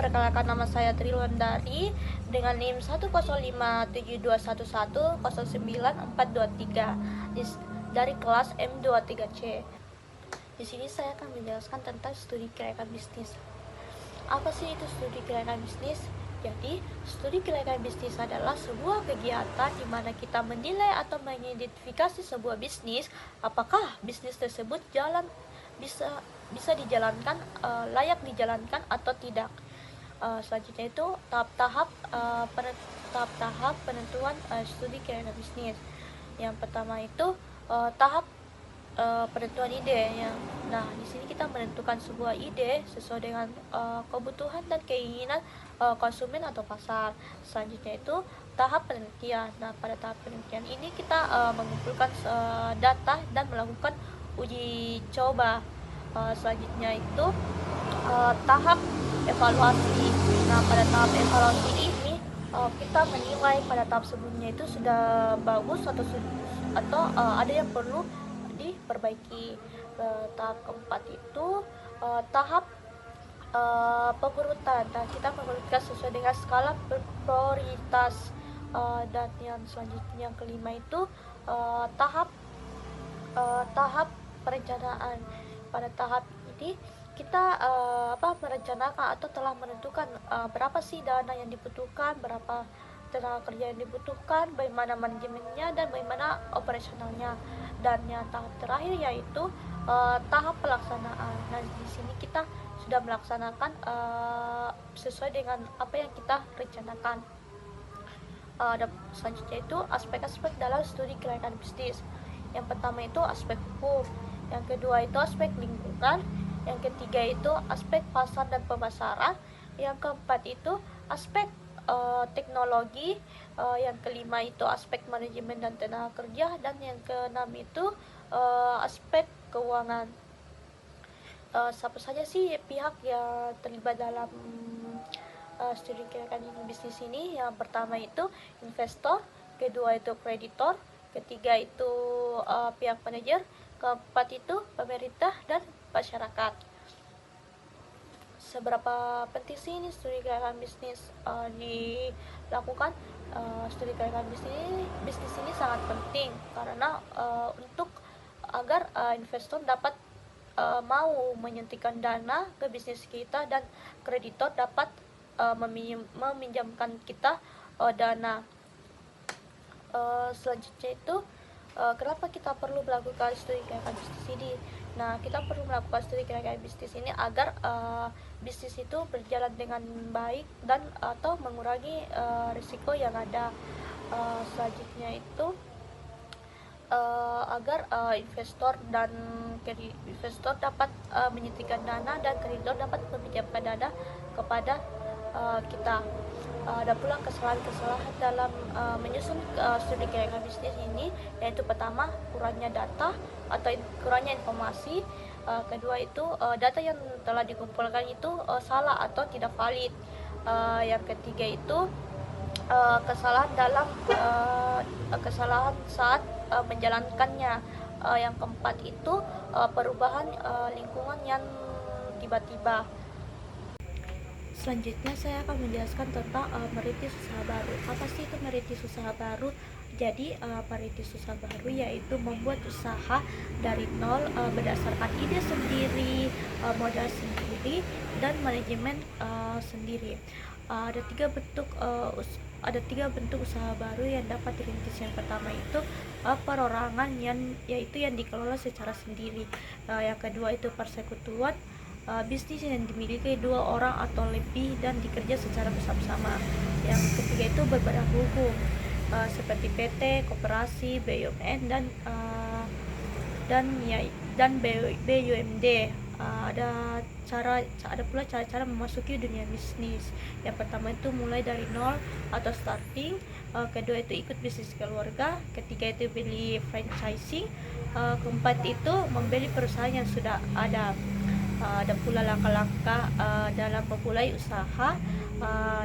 perkenalkan, nama saya Triwandari dengan NIM 1057211094423 dari kelas M23C. Di sini saya akan menjelaskan tentang studi keuangan bisnis. Apa sih itu studi keuangan bisnis? Jadi, studi keuangan bisnis adalah sebuah kegiatan di mana kita menilai atau mengidentifikasi sebuah bisnis, apakah bisnis tersebut bisa dijalankan, layak dijalankan atau tidak. Selanjutnya itu tahap-tahap penentuan studi keuangan bisnis. Yang pertama itu tahap penentuan ide. Nah, di sini kita menentukan sebuah ide sesuai dengan kebutuhan dan keinginan konsumen atau pasar. Selanjutnya itu tahap penelitian. Nah, pada tahap penelitian ini kita mengumpulkan data dan melakukan uji coba. Selanjutnya itu tahap evaluasi. Nah, pada tahap evaluasi ini kita menilai pada tahap sebelumnya itu sudah bagus atau ada yang perlu diperbaiki. Tahap keempat itu tahap pengurutan. Nah, kita mengurutkan sesuai dengan skala prioritas. Dan yang selanjutnya, yang kelima itu tahap perencanaan. Pada tahap ini kita merencanakan atau telah menentukan berapa sih dana yang dibutuhkan, berapa tenaga kerja yang dibutuhkan, bagaimana manajemennya dan bagaimana operasionalnya. Dan yang tahap terakhir yaitu tahap pelaksanaan. Nah, di sini kita sudah melaksanakan sesuai dengan apa yang kita rencanakan. Dan selanjutnya itu aspek-aspek dalam studi keuangan bisnis. Yang pertama itu aspek hukum, yang kedua itu aspek lingkungan, yang ketiga itu aspek pasar dan pemasaran, yang keempat itu aspek teknologi, yang kelima itu aspek manajemen dan tenaga kerja, dan yang keenam itu aspek keuangan. Siapa saja sih pihak yang terlibat dalam studi keuangan bisnis ini? Yang pertama itu investor, kedua itu kreditor, ketiga itu pihak manajer, keempat itu pemerintah dan masyarakat. Seberapa penting sih ini studi keuangan bisnis dilakukan? Studi keuangan bisnis ini sangat penting karena untuk agar investor dapat mau menyuntikkan dana ke bisnis kita dan kreditor dapat meminjamkan kita dana. Selanjutnya itu kenapa kita perlu melakukan studi keuangan bisnis ini? Nah, kita perlu melakukan studi keuangan bisnis ini agar bisnis itu berjalan dengan baik dan atau mengurangi risiko yang ada. Selanjutnya itu agar investor dapat menyuntikkan dana dan kreditor dapat meminjamkan dana kepada kita. Ada pula kesalahan-kesalahan dalam menyusun studi keuangan bisnis ini, yaitu pertama, kurangnya data atau kurangnya informasi. Kedua itu data yang telah dikumpulkan itu salah atau tidak valid. Yang ketiga itu kesalahan saat menjalankannya. Yang keempat itu perubahan lingkungan yang tiba-tiba. Selanjutnya saya akan menjelaskan tentang merintis usaha baru. Apa sih itu merintis usaha baru? Jadi merintis usaha baru yaitu membuat usaha dari nol berdasarkan ide sendiri, modal sendiri, dan manajemen sendiri. Ada tiga bentuk usaha baru yang dapat dirintis. Yang pertama itu perorangan, yaitu yang dikelola secara sendiri. Yang kedua itu persekutuan, bisnis yang dimiliki dua orang atau lebih dan dikerja secara bersama-sama. Yang ketiga itu berbadan hukum, seperti PT, koperasi, BUMN dan BUMD. Ada pula cara-cara memasuki dunia bisnis. Yang pertama itu mulai dari nol atau starting, kedua itu ikut bisnis keluarga, ketiga itu beli franchising, keempat itu membeli perusahaan yang sudah ada. Ada pula langkah-langkah dalam memulai usaha,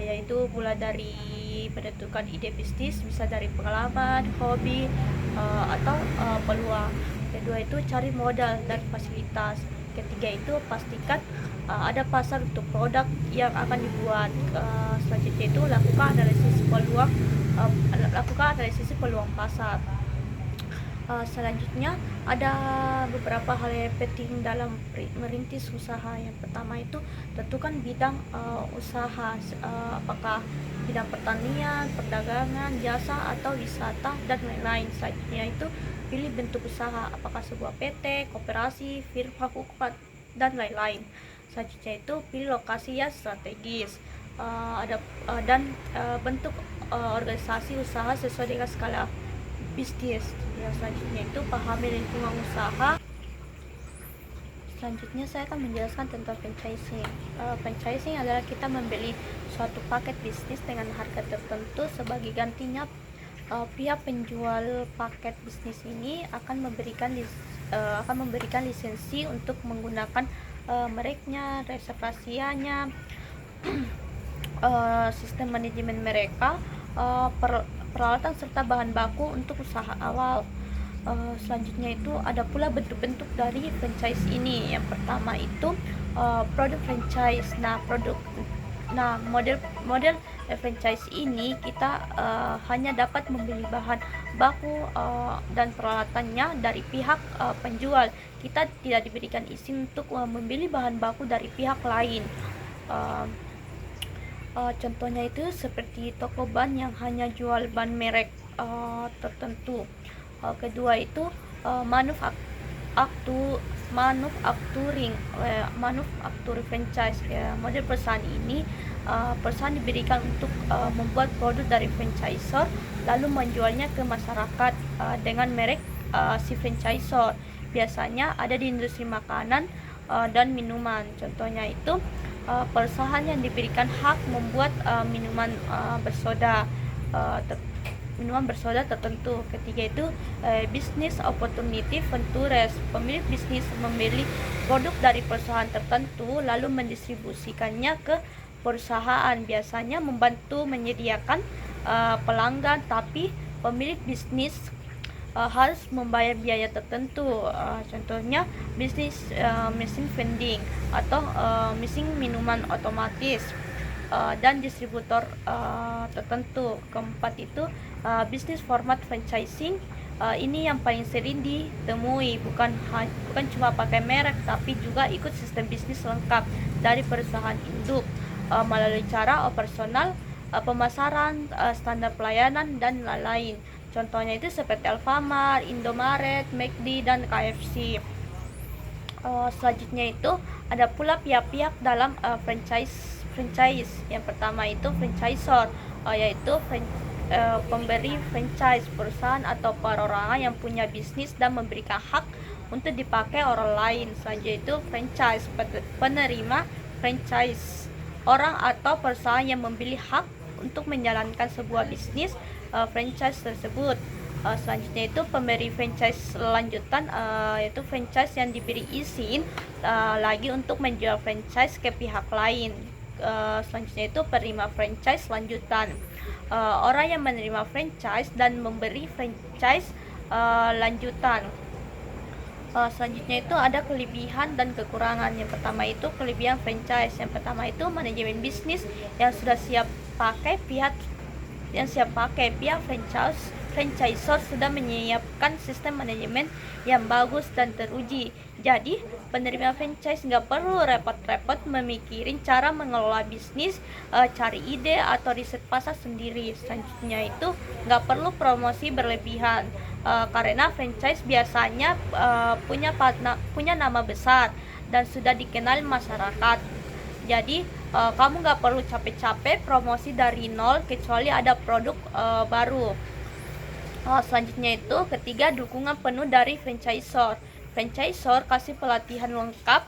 yaitu mulai dari menentukan ide bisnis, bisa dari pengalaman, hobi, atau peluang. Kedua itu cari modal dan fasilitas. ketiga itu pastikan ada pasar untuk produk yang akan dibuat. Selanjutnya itu lakukan analisis peluang pasar. Selanjutnya ada beberapa hal yang penting dalam merintis usaha. Yang pertama itu tentukan bidang usaha, apakah bidang pertanian, perdagangan, jasa atau wisata dan lain-lain. Selanjutnya itu pilih bentuk usaha, apakah sebuah PT, koperasi, firma hukum dan lain-lain. Selanjutnya itu pilih lokasi yang strategis, bentuk organisasi usaha sesuai dengan skala bisnis. Yang selanjutnya itu pahami lingkungan usaha. Selanjutnya saya akan menjelaskan tentang franchising. Franchising adalah kita membeli suatu paket bisnis dengan harga tertentu. Sebagai gantinya, pihak penjual paket bisnis ini akan memberikan lisensi untuk menggunakan mereknya, reservasinya, sistem manajemen mereka, peralatan serta bahan baku untuk usaha awal. Selanjutnya itu ada pula bentuk-bentuk dari franchise ini. Yang pertama itu produk franchise. Model franchise ini kita hanya dapat membeli bahan baku dan peralatannya dari pihak penjual. Kita tidak diberikan izin untuk membeli bahan baku dari pihak lain. Contohnya itu seperti toko ban yang hanya jual ban merek tertentu. Kedua itu manufacturing franchise. Model perusahaan ini perusahaan diberikan untuk membuat produk dari franchisor lalu menjualnya ke masyarakat dengan merek si franchisor. Biasanya ada di industri makanan dan minuman. Contohnya itu perusahaan yang diberikan hak membuat minuman bersoda tertentu. Ketiga itu business opportunity ventures. Pemilik bisnis membeli produk dari perusahaan tertentu lalu mendistribusikannya ke perusahaan, biasanya membantu menyediakan pelanggan, tapi pemilik bisnis harus membayar biaya tertentu. Contohnya bisnis mesin vending atau mesin minuman otomatis dan distributor tertentu. Keempat itu bisnis format franchising. Ini yang paling sering ditemui, bukan cuma pakai merek tapi juga ikut sistem bisnis lengkap dari perusahaan induk melalui cara operasional, pemasaran, standar pelayanan dan lain-lain. Contohnya itu seperti Alfamart, Indomaret, McD dan KFC. Selanjutnya itu ada pula pihak-pihak dalam franchise. Yang pertama itu franchisor, yaitu pemberi franchise, perusahaan atau perorangan yang punya bisnis dan memberikan hak untuk dipakai orang lain. Selanjutnya itu franchise, penerima franchise, orang atau perusahaan yang membeli hak untuk menjalankan sebuah bisnis franchise tersebut. Selanjutnya itu pemberi franchise lanjutan, yaitu franchise yang diberi izin lagi untuk menjual franchise ke pihak lain. Selanjutnya itu penerima franchise lanjutan, orang yang menerima franchise dan memberi franchise lanjutan. Selanjutnya itu ada kelebihan dan kekurangan. Yang pertama itu kelebihan franchise. Yang pertama itu manajemen bisnis yang sudah siap pakai. Pihak franchisor sudah menyiapkan sistem manajemen yang bagus dan teruji. Jadi penerima franchise nggak perlu repot-repot memikirin cara mengelola bisnis, cari ide atau riset pasar sendiri. Selanjutnya itu nggak perlu promosi berlebihan, karena franchise biasanya punya nama besar dan sudah dikenal masyarakat. Jadi kamu nggak perlu capek-capek promosi dari nol kecuali ada produk baru. Selanjutnya itu ketiga, dukungan penuh dari franchisor. Franchisor kasih pelatihan lengkap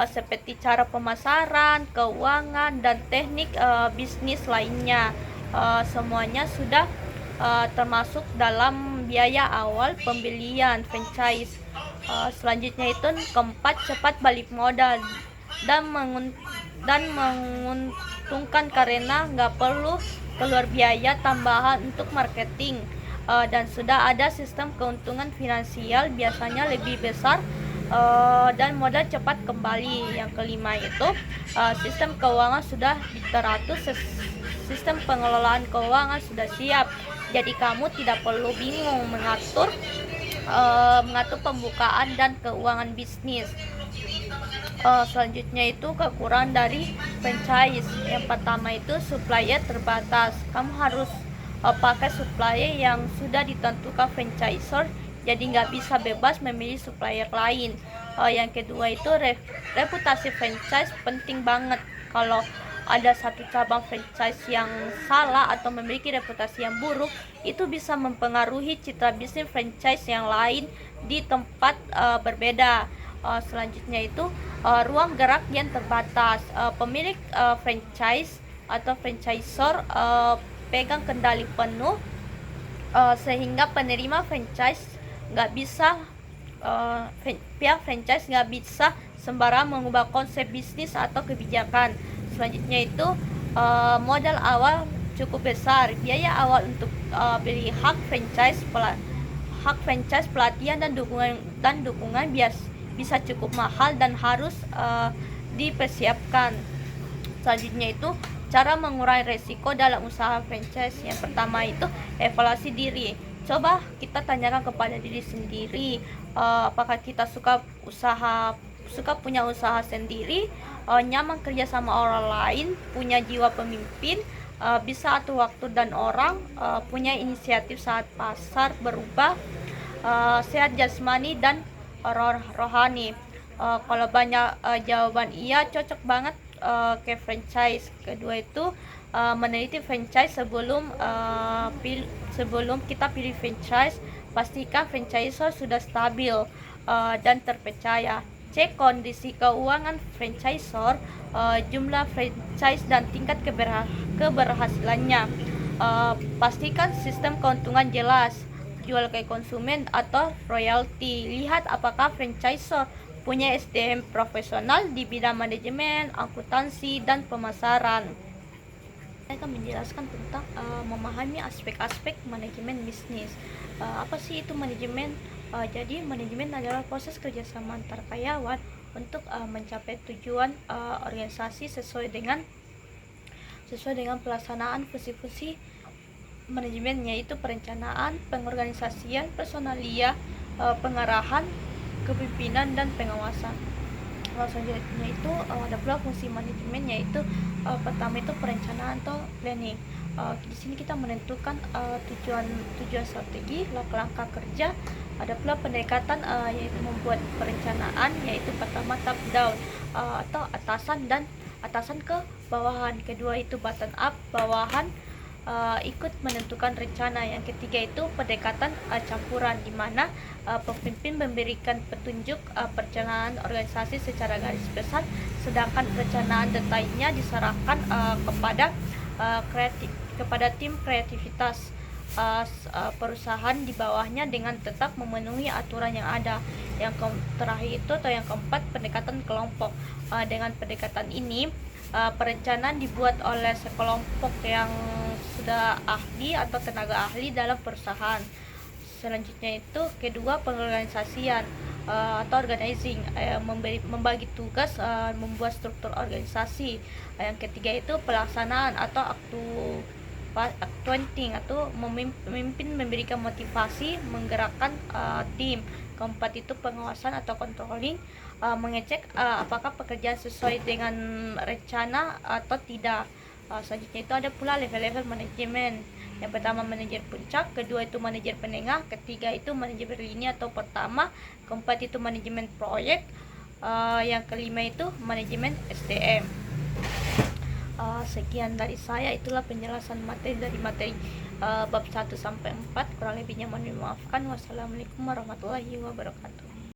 seperti cara pemasaran, keuangan, dan teknik bisnis lainnya. Semuanya sudah termasuk dalam biaya awal pembelian franchise. Selanjutnya itu keempat, cepat balik modal dan menguntungkan karena nggak perlu keluar biaya tambahan untuk marketing, dan sudah ada sistem keuntungan finansial biasanya lebih besar dan modal cepat kembali. Yang kelima itu sistem keuangan sudah teratur, sistem pengelolaan keuangan sudah siap. Jadi kamu tidak perlu bingung mengatur pembukaan dan keuangan bisnis. Selanjutnya itu kekurangan dari franchise. Yang pertama itu supplier terbatas. Kamu harus pakai supplier yang sudah ditentukan franchisor, jadi nggak bisa bebas memilih supplier lain. Yang kedua itu reputasi franchise penting banget. Kalau ada satu cabang franchise yang salah atau memiliki reputasi yang buruk, itu bisa mempengaruhi citra bisnis franchise yang lain di tempat berbeda. Selanjutnya itu ruang gerak yang terbatas. Pemilik franchise atau franchisor pegang kendali penuh, sehingga penerima franchise nggak bisa pihak franchise nggak bisa sembarang mengubah konsep bisnis atau kebijakan. Selanjutnya itu modal awal cukup besar. Biaya awal untuk beli hak franchise, pelatihan dan dukungan bisa cukup mahal dan harus dipersiapkan. Selanjutnya itu cara mengurangi resiko dalam usaha franchise. Yang pertama itu evaluasi diri. Coba kita tanyakan kepada diri sendiri, apakah kita suka punya usaha sendiri, nyaman kerja sama orang lain, punya jiwa pemimpin, bisa atur waktu dan orang, punya inisiatif saat pasar berubah, sehat jasmani dan rohani. Kalau banyak jawaban iya, cocok banget ke franchise. Kedua itu meneliti franchise sebelum kita pilih franchise. Pastikan franchisor sudah stabil dan terpercaya. Cek kondisi keuangan franchisor, jumlah franchise dan tingkat keberhasilannya. Pastikan sistem keuntungan jelas, jual ke konsumen atau royalti. Lihat apakah franchisor punya SDM profesional di bidang manajemen, akuntansi, dan pemasaran. Saya akan menjelaskan tentang memahami aspek-aspek manajemen bisnis. Apa sih itu manajemen? Jadi manajemen adalah proses kerjasama antar karyawan untuk mencapai tujuan organisasi sesuai dengan pelaksanaan fungsi-fungsi manajemen, yaitu perencanaan, pengorganisasian, personalia, pengarahan, kepemimpinan, dan pengawasan. Selanjutnya itu ada pula fungsi manajemen, yaitu pertama itu perencanaan atau planning. Di sini kita menentukan tujuan strategi, langkah kerja. Ada pula pendekatan yaitu membuat perencanaan, yaitu pertama top down atau atasan ke bawahan. Kedua itu bottom up, bawahan ikut menentukan rencana. Yang ketiga itu pendekatan campuran, di mana pemimpin memberikan petunjuk perencanaan organisasi secara garis besar, sedangkan perencanaan detailnya diserahkan kepada tim kreativitas perusahaan di bawahnya dengan tetap memenuhi aturan yang ada. Yang terakhir itu atau yang keempat, pendekatan kelompok. Dengan pendekatan ini perencanaan dibuat oleh sekelompok yang sudah ahli atau tenaga ahli dalam perusahaan. Selanjutnya itu kedua, pengorganisasian atau organizing, membagi tugas, membuat struktur organisasi. Yang ketiga itu pelaksanaan atau accounting atau memimpin, memberikan motivasi, menggerakkan tim. Keempat itu pengawasan atau controlling, mengecek apakah pekerjaan sesuai dengan rencana atau tidak. Selanjutnya itu ada pula level-level manajemen. Yang pertama manajer puncak, kedua itu manajer penengah, ketiga itu manajer lini atau pertama, keempat itu manajemen proyek, yang kelima itu manajemen SDM. Sekian dari saya, itulah penjelasan materi bab 1 sampai 4. Kurang lebihnya mohon dimaafkan. Wassalamualaikum warahmatullahi wabarakatuh.